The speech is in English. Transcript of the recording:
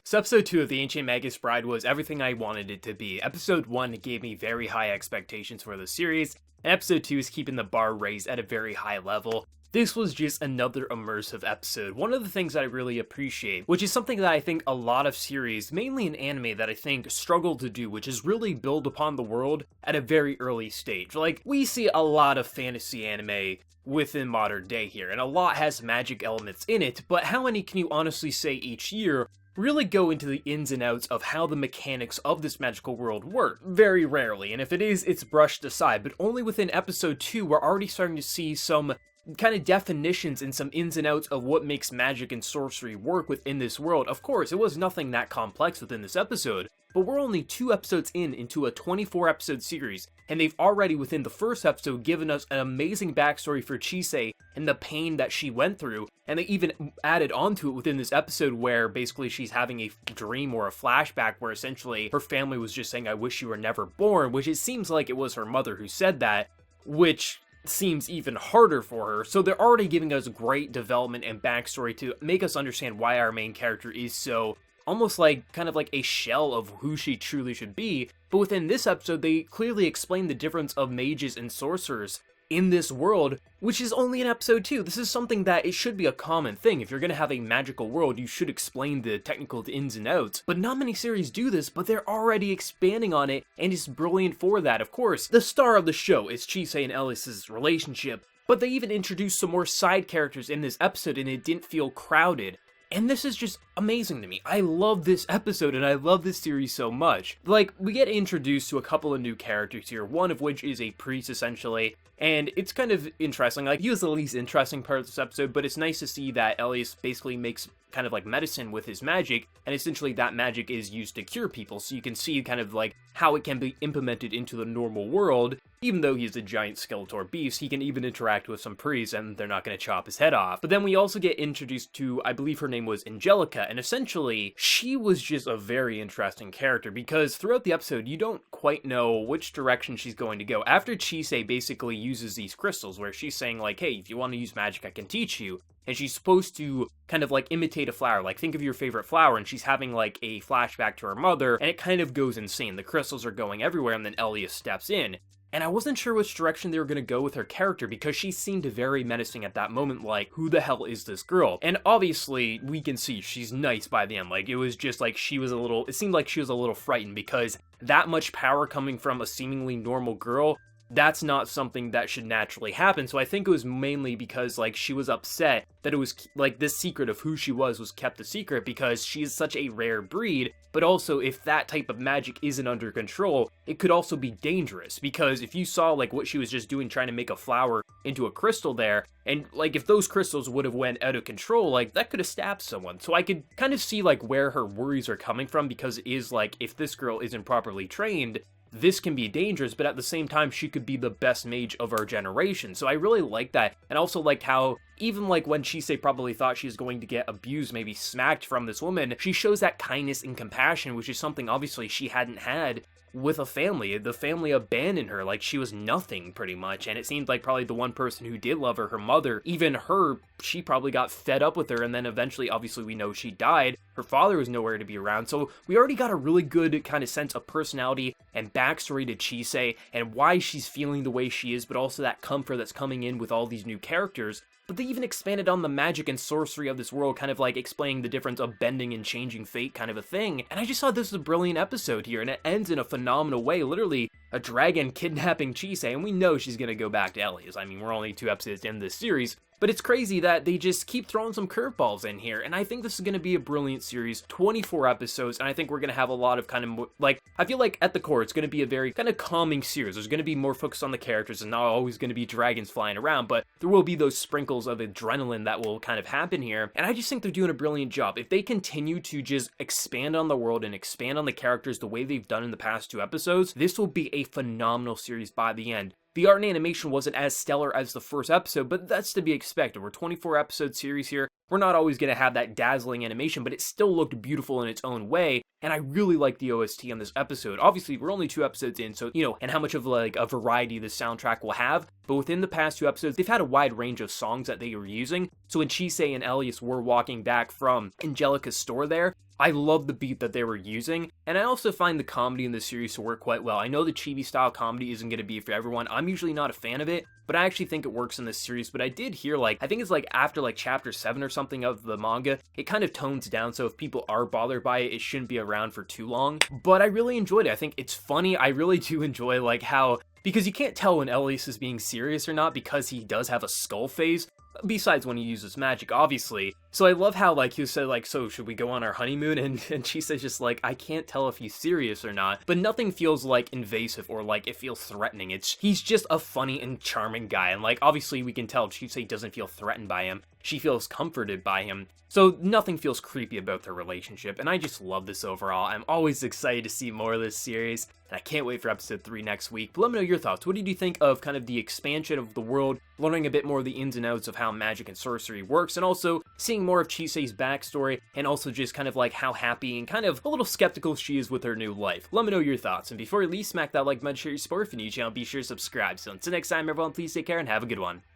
So episode 2 of The Ancient Magus Bride was everything I wanted it to be. Episode 1 gave me very high expectations for the series, and episode 2 is keeping the bar raised at a very high level. This was just another immersive episode. One of the things that I really appreciate, which is something that I think a lot of series, mainly in anime, that I think struggle to do, which is really build upon the world at a very early stage. Like, we see a lot of fantasy anime within modern day here, and a lot has magic elements in it, but how many can you honestly say each year really go into the ins and outs of how the mechanics of this magical world work? Very rarely, and if it is, it's brushed aside, but only within episode 2 we're already starting to see some kind of definitions and some ins and outs of what makes magic and sorcery work within this world. Of course, it was nothing that complex within this episode, but we're only 2 episodes into a 24 episode series, and they've already within the first episode given us an amazing backstory for Chise and the pain that she went through, and they even added onto it within this episode where basically she's having a dream or a flashback where essentially her family was just saying, "I wish you were never born," which it seems like it was her mother who said that, which seems even harder for her. So they're already giving us great development and backstory to make us understand why our main character is so almost like kind of like a shell of who she truly should be. But within this episode, they clearly explain the difference of mages and sorcerers in this world, which is only in episode 2. This is something that it should be a common thing. If you're going to have a magical world, you should explain the technical ins and outs. But not many series do this, but they're already expanding on it, and it's brilliant for that. Of course, the star of the show is Chise and Elias's relationship, but they even introduced some more side characters in this episode, and it didn't feel crowded. And this is just amazing to me. I love this episode, and I love this series so much. Like, we get introduced to a couple of new characters here, one of which is a priest, essentially, and it's kind of interesting. Like, he was the least interesting part of this episode, but it's nice to see that Elias basically makes kind of like medicine with his magic, and essentially that magic is used to cure people, so you can see kind of like how it can be implemented into the normal world. Even though he's a giant Skeletor beast, he can even interact with some priests, and they're not going to chop his head off. But then we also get introduced to, I believe her name was Angelica, and essentially, she was just a very interesting character, because throughout the episode, you don't quite know which direction she's going to go. After Chise basically uses these crystals, where she's saying like, "Hey, if you want to use magic, I can teach you," and she's supposed to kind of like imitate a flower, like think of your favorite flower, and she's having like a flashback to her mother, and it kind of goes insane. The crystals are going everywhere, and then Elias steps in. And I wasn't sure which direction they were going to go with her character, because she seemed very menacing at that moment, like, who the hell is this girl? And obviously, we can see she's nice by the end. Like, it was just like it seemed like she was a little frightened, because that much power coming from a seemingly normal girl, that's not something that should naturally happen. So I think it was mainly because, like, she was upset that it was, like, this secret of who she was kept a secret, because she is such a rare breed. But also, if that type of magic isn't under control, it could also be dangerous, because if you saw, like, what she was just doing, trying to make a flower into a crystal there, and, like, if those crystals would have went out of control, like, that could have stabbed someone. So I could kind of see, like, where her worries are coming from, because it is, like, if this girl isn't properly trained, this can be dangerous, but at the same time, she could be the best mage of our generation. So I really like that, and also like how, even like when Chise probably thought she was going to get abused, maybe smacked from this woman, she shows that kindness and compassion, which is something obviously she hadn't had with a family. The family abandoned her, like she was nothing pretty much, and it seemed like probably the one person who did love her mother, even her, she probably got fed up with her, and then eventually, obviously we know she died. Her father was nowhere to be around, so we already got a really good kind of sense of personality and backstory to Chise, and why she's feeling the way she is, but also that comfort that's coming in with all these new characters. But they even expanded on the magic and sorcery of this world, kind of like explaining the difference of bending and changing fate kind of a thing. And I just thought this was a brilliant episode here, and it ends in a phenomenal way. Literally, a dragon kidnapping Chise, and we know she's gonna go back to Elias. I mean, we're only 2 episodes in this series, but it's crazy that they just keep throwing some curveballs in here, and I think this is going to be a brilliant series. 24 episodes, and I think we're going to have a lot of kind of, like, I feel like at the core, it's going to be a very kind of calming series. There's going to be more focus on the characters, and not always going to be dragons flying around, but there will be those sprinkles of adrenaline that will kind of happen here, and I just think they're doing a brilliant job. If they continue to just expand on the world and expand on the characters the way they've done in the past 2 episodes, this will be a phenomenal series by the end. The art and animation wasn't as stellar as the first episode, but that's to be expected. We're 24 episode series here. We're not always going to have that dazzling animation, but it still looked beautiful in its own way, and I really like the OST on this episode. Obviously, we're only 2 episodes in, so, and how much of, like, a variety the soundtrack will have, but within the past 2 episodes, they've had a wide range of songs that they were using, so when Chise and Elias were walking back from Angelica's store there, I love the beat that they were using, and I also find the comedy in this series to work quite well. I know the chibi style comedy isn't going to be for everyone. I'm usually not a fan of it, but I actually think it works in this series. But I did hear, like, I think it's like after like chapter 7 or something of the manga, it kind of tones down, so if people are bothered by it, it shouldn't be around for too long. But I really enjoyed it. I think it's funny. I really do enjoy like how, because you can't tell when Elias is being serious or not because he does have a skull face, besides when he uses magic, obviously. So I love how, like, he said, like, so should we go on our honeymoon? And she says just, like, I can't tell if he's serious or not, but nothing feels, like, invasive or, like, it feels threatening. He's just a funny and charming guy, and, like, obviously we can tell Chise doesn't feel threatened by him. She feels comforted by him. So nothing feels creepy about their relationship, and I just love this overall. I'm always excited to see more of this series, and I can't wait for episode 3 next week. But let me know your thoughts. What did you think of kind of the expansion of the world, learning a bit more of the ins and outs of how magic and sorcery works, and also seeing more of Chise's backstory, and also just kind of like how happy and kind of a little skeptical she is with her new life? Let me know your thoughts, and before you leave, smack that like button, share your support. If you're new to the channel, be sure to subscribe. So until next time, everyone, please take care and have a good one.